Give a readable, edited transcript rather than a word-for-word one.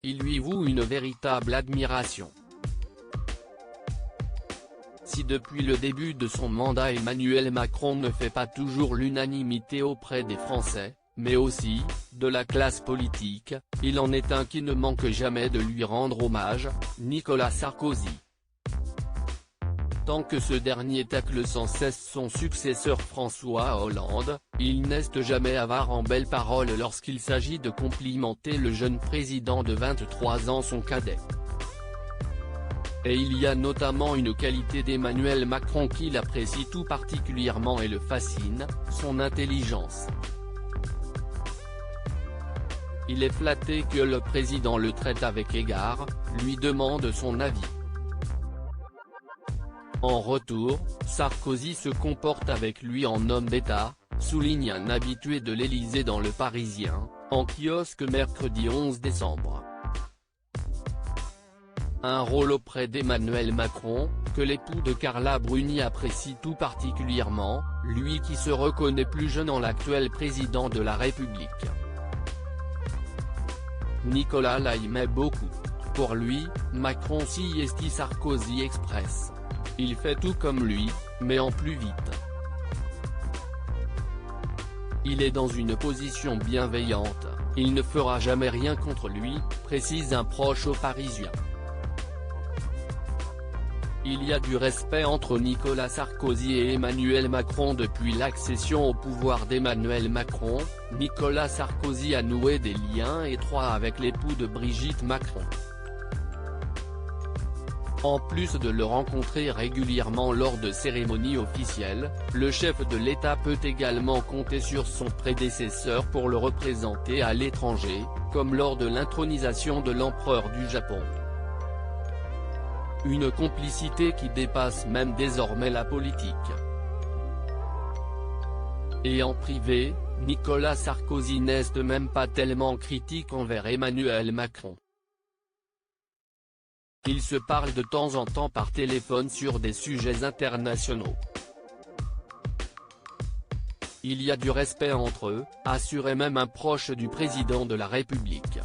il lui voue une véritable admiration. Si depuis le début de son mandat Emmanuel Macron ne fait pas toujours l'unanimité auprès des Français, mais aussi, de la classe politique, il en est un qui ne manque jamais de lui rendre hommage, Nicolas Sarkozy. Tant que ce dernier tacle sans cesse son successeur François Hollande, il n'est jamais avare en belles paroles lorsqu'il s'agit de complimenter le jeune président de 23 ans, son cadet. Et il y a notamment une qualité d'Emmanuel Macron qu'il apprécie tout particulièrement et le fascine, son intelligence. Il est flatté que le président le traite avec égard, lui demande son avis. En retour, Sarkozy se comporte avec lui en homme d'État, souligne un habitué de l'Élysée dans Le Parisien, en kiosque mercredi 11 décembre. Un rôle auprès d'Emmanuel Macron, que l'époux de Carla Bruni apprécie tout particulièrement, lui qui se reconnaît plus jeune en l'actuel président de la République. Nicolas l'aimait beaucoup. Pour lui, Macron si esti Sarkozy Express. Il fait tout comme lui, mais en plus vite. Il est dans une position bienveillante, il ne fera jamais rien contre lui, précise un proche aux Parisiens. Il y a du respect entre Nicolas Sarkozy et Emmanuel Macron depuis l'accession au pouvoir d'Emmanuel Macron. Nicolas Sarkozy a noué des liens étroits avec l'époux de Brigitte Macron. En plus de le rencontrer régulièrement lors de cérémonies officielles, le chef de l'État peut également compter sur son prédécesseur pour le représenter à l'étranger, comme lors de l'intronisation de l'empereur du Japon. Une complicité qui dépasse même désormais la politique. Et en privé, Nicolas Sarkozy n'est même pas tellement critique envers Emmanuel Macron. Ils se parlent de temps en temps par téléphone sur des sujets internationaux. Il y a du respect entre eux, assurait même un proche du président de la République.